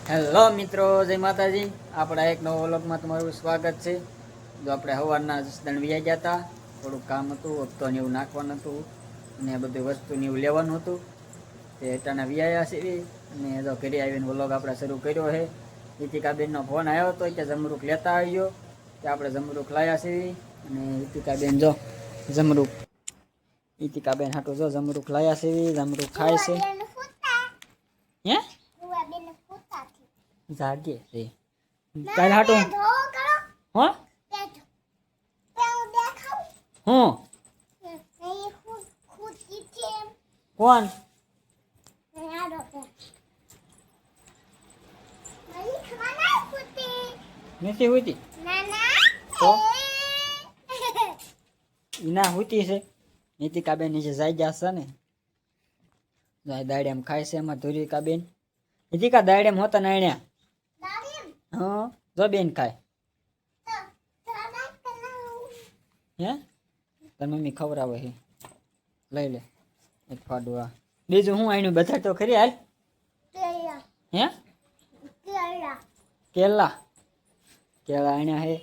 Hello મિત્રો, જય માતાજી. આપણા એક નવો વ્લોગમાં તમારું સ્વાગત છે. જો આપણે સવારના જસદણ વ્યા ગયા હતા, થોડુંક કામ હતું, હપ્તો ને એવું નાખવાનું હતું અને બધી વસ્તુ ને એવું લેવાનું હતું. તે એટાના વ્યાયા છે અને જો ઘરે આવીને વ્લોગ આપણે શરૂ કર્યો છે. હિતિકાબેનનો ફોન આવ્યો હતો કે જમરૂક લેતા આવ્યો, કે આપણે જમરૂક લાવ્યા છીએ. અને હિતિકાબેન જો જમરૂક, હિતિકાબેન હાટું જો જમરૂક લાવ્યા છે, જમરૂક ખાય છે. હે જાગે રે કાલ હાટો હો હું કોણ નથી હોતી તો ના હોતી છે. નીતિકાબેન નીચે જાગ્યા છે ને, દાડેમ ખાય છે. એમાં ધુરિકાબેન નીતિકા દાડેમ હોતા ને અહીંયા હા જો બેન ખાય હે તાર મમ્મી ખવડાવે છે. લઈ લે એક ફાડવા. બીજું હું આનું બધા તો ખરી હાલ. હે કેલા કેળા આણ્યા હે.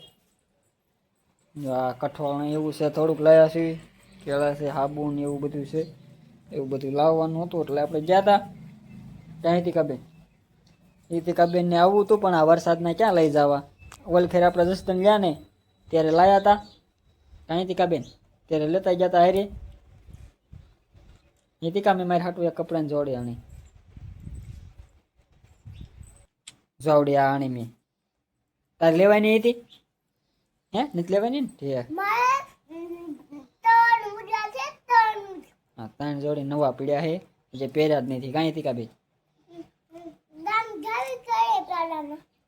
કઠોળ એવું છે, થોડુંક લાયા છે. કેળા છે, હાબુ ને એવું બધું છે. એવું બધું લાવવાનું હતું એટલે આપણે ગયા હતા ત્યાં. હિતિકાબેન ને આવવું હતું પણ આ વરસાદના ક્યાં લઈ જવા. ઓલખેર આપણે જસદણ ગયા ને ત્યારે લાયા હતા ત્યાં હિતિકાબેન, ત્યારે લેતા ગયા હતા હારે. હિતિકા મેં મારી હાટું એક કપડાને જોડે આણી જોવડી આ આણી મેં. તારે લેવાની હતી હે? નથી લેવાની ને ઠીક. હા ત્રણ જોડી નવા પીડ્યા છે જે પહેર્યા જ નથી. કાંઈ હિતિકાબેન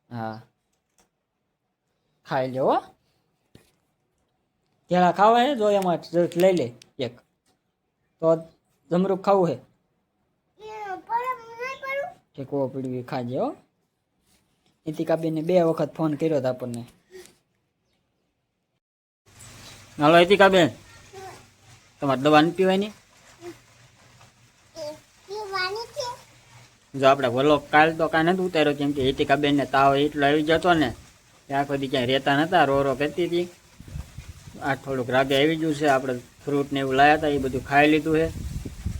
હા ખાઈ લો. કેળા ખાવા હે જો એમાં લઈ લે એક તો જમરૂક ખાવું હે કે કો પીડવી ખાજે હો. હિતિકાબેનને 2 વખત ફોન કર્યો હતો આપણને. હાલો હિતિકાબેન, તમારે દવા નથી પીવાની? જો આપણે વ્લોગ કાલ તો કાંઈ નથી ઉતાર્યો કેમ કે હિતિકાબેનને તાવ એટલો આવી જતો ને ત્યાં સુધી ક્યાંય રહેતા નતા. રો કરતી હતી. આ થોડુંક રાગે આવી ગયું છે. આપણે ફ્રૂટ ને એવું લાવ્યા હતા એ બધું ખાઈ લીધું છે.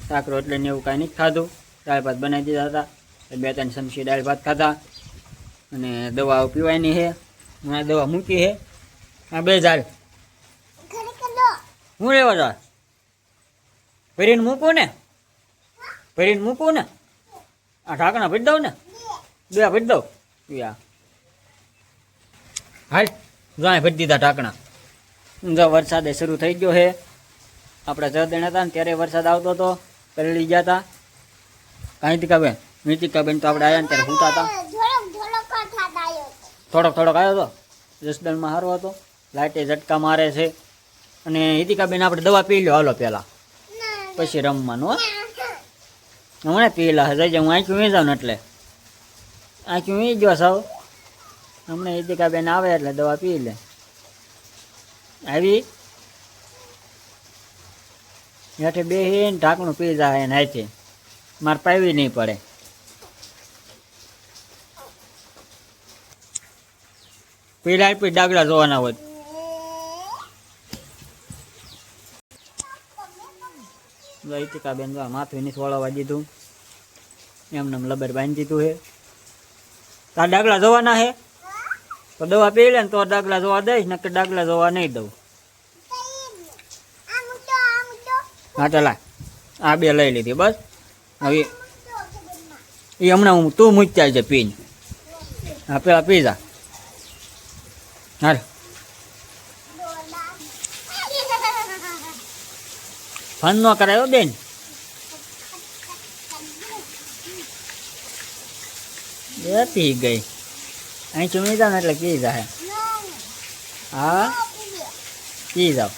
શાક રોટલી ને એવું કાંઈ નથી ખાધું. દાળ ભાત બનાવી દીધા હતા. 2-3 ચમચી દાળ ભાત ખાધા અને દવા પીવાની છે. હું દવા મૂકી છે. આ 2 ઝાડ હું લેવા જા ભરીને મૂકું ને, ભરીને મૂકું ને. આ ઢાંકણા ભરી દઉં ને, 2 ભરી દઉં. હાલ જાય ભરી દીધા ઢાંકણા. જો વરસાદે શરૂ થઈ ગયો છે. આપણે જર્દણ હતા ને ત્યારે વરસાદ આવતો હતો, પલળી ગયા હતા. કાંઈ હિતિકાબેન, હિતિકાબેન તો આપણે આવ્યા ને ત્યારે સૂતા હતા. થોડોક આવ્યો હતો. જસદણમાં સારો હતો. લાઇટે ઝટકા મારે છે. અને હિતિકાબેન આપણે દવા પી લો હાલો પહેલાં, પછી રમવાનું. હમણાં પીલા જઈ હું આંખ્યું વી જાઉં ને એટલે આંખ્યું વી ગયો સાવ. હમણાં હિતિકાબેન આવે એટલે દવા પી લે. આવી હેઠે બેસીને ઢાંકણું પી જાય એને હાથે. મારે પાવી નહીં પડે. પીલા પી ડાગલા જોવાના હોય. હિતિકાબેન માથું નથી વળવા દીધું, એમને લબર બાંધી દીધું છે. તાર ડાગલા જોવાના છે તો દવા પી લે ને તો ડાગલા જોવા દઈશ, નકર ડાગલા જોવા નહીં દઉં. હા ચાલ આ 2 લઈ લીધી બસ. હવે એ હમણાં હું તું મૂક્યા છે પીને. હા પેલા પી જા હાલ. ફન ન કરાયો બેન. પી ગઈ. અહીં ચૂમી જાવ ને એટલે પી જાય. હા પી જાવ.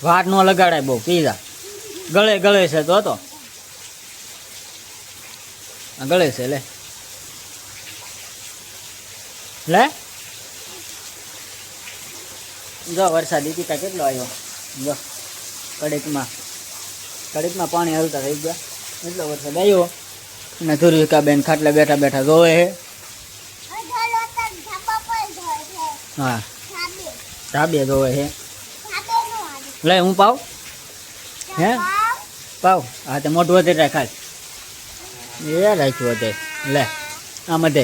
વાટ ન લગાડાય બહુ, પી જા. ગળે છે તો ગળે છે. લે જો વરસાદ હિતિકા કેટલો આવ્યો. જો કડકમાં પાણી હલતા થઈ ગયા. એટલો વરસાદ આવ્યો. અને ધુરિકા બેન ખાટલે બેઠા બેઠા જોવે છે. હા ધાબે જોવે છે. લે હું પાવ હે પાવ હા તો મોઢું વધે રાખાય એ રાખ્યું વધે લે આમ વધે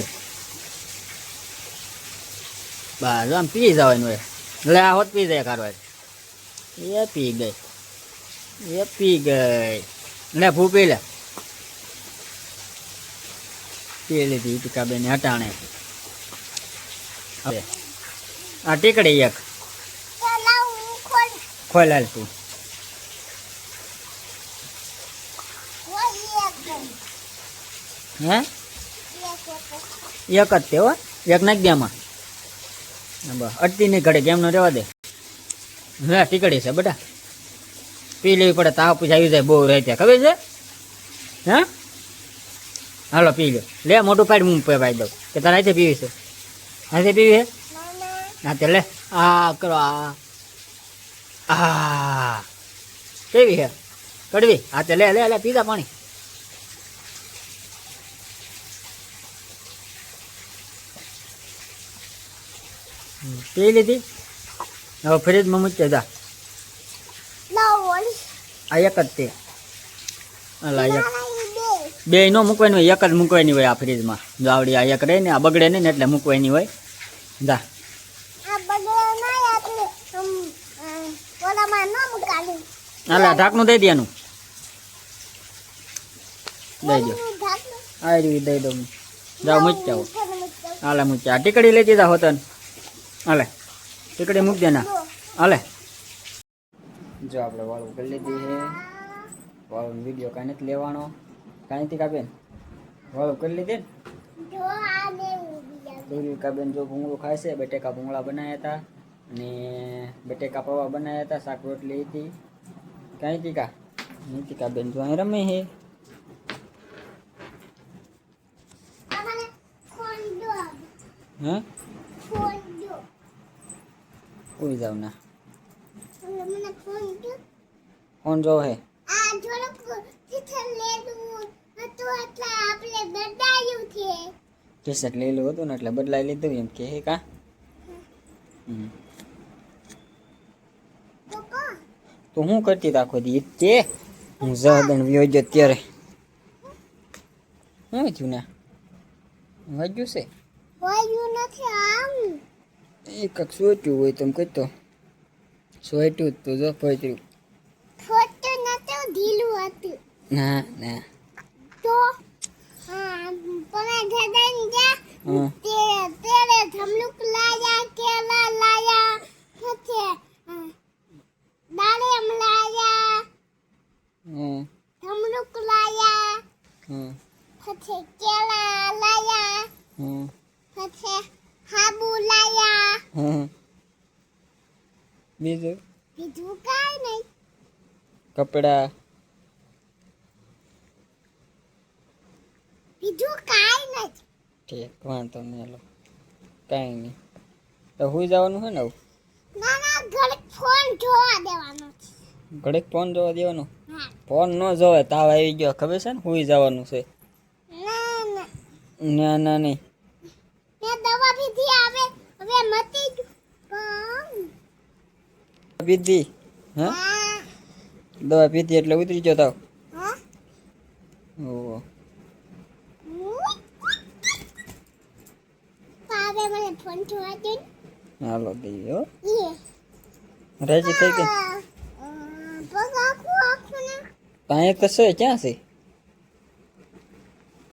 બસ આમ પી જવાનું હોય લે આ હોત પી જાય કારવાર એ પી ગઈ લે ભૂ પી લે પી લીધી ટીકાબેન હટાણે હવે આ ટીકડી એક ખોલ હાલ તું હે એક જ તે હો એક નાખી દે આમાં બસ અટતી નહીં ઘડે કેમ ન રહેવા દે લે ટીકડી છે બેટા પી લેવી પડે તાવ પછી આવી જાય બહુ રહે ત્યાં ખબર છે હે હાલો પી લો લે મોટું પાડી હું પાઈ દઉં કે તારે હાથે પીવી છે હાથે પીવી છે હા તે લે આ કરો આ કેવી છે કડવી હા તે લે લે લે પીધા પાણી પી લીધી હવે ફ્રીજમાં મૂકી જા આ એક જ તે અલા એક બે નો મૂકવાની હોય એક જ મૂકવાની હોય આ ફ્રીજમાં જો આવડી આ એક રહે ને આ બગડે નહીં ને એટલે મૂકવાની હોય જા હાલા ઢાંકણું દઈ દેનું દઈ દો આ રહ્યું દઈ દઉં જાઓ મૂકી જાઓ હાલે મૂકી આ ટીકડી લેતી જાઓ તને હાલે ટીકડી મૂકી દે ના હાલે જો આપણે વાળું કરી લીધી છે વાળું વિડીયો કાંઈ નથી લેવાનો કાંઈ નથી કાપે વાળું કરી લીધી ને કાબેન જો ભૂંગળું ખાય છે બટેકા ભૂંગળા બનાવ્યા હતા અને બટેકા પૌવા બનાવ્યા હતા શાક રોટલી હતી કાંઈ તીકા નીતિકા બેન જો અહીં રમે છે હે કોઈ જાવ ના ફોન જો હે કેસેટ લેલું હતું ને એટલે બદલાઈ લીધું એમ કે કા તો હું કરતી રાખો દી તે હું જહદન વ્યો જો ત્યારે હું થયું ને વાગ્યું છે વાગ્યું નથી આમ એક સોટ્યું હોય તો કહેતો સોટ્યું તો જો પહોંચ્યું છોટું નતું ઢીલું હતું ના ના તો પણ જદન જા તેરે ધમલુક લાયા કેલા લાયા પછી દાડેમ લાયા ધમલુક લાયા પછી કેલા લાયા પછી હાબુ લાયા બીજું બીજું કાંઈ નહીં કપડા બીજું કાંઈ નહીં ઠીક વાંધો નહીં લો કાંઈ નહીં તો હુઈ જવાનું છે ને આવું ના ના ઘરે ફોન જોવા દેવાનો છે ઘડીક ફોન જોવા દેવાનો હા ફોન ન જોવે તાવ આવી ગયો ખબર છે ને હુઈ જવાનું છે ના ના ના ના નહીં મેં દવા પીધી આવે હવે મતી જ પણ પીધી હા હા દવા પીધી એટલે ઉતરી ગયો તાવ હા ઓહો પાવે મને ફોન જોવા દે હાલો દઈ હો ઈએ રાજી થઈ ગઈ પગ આખું આખું ને પાંચ તો છે ક્યાં છે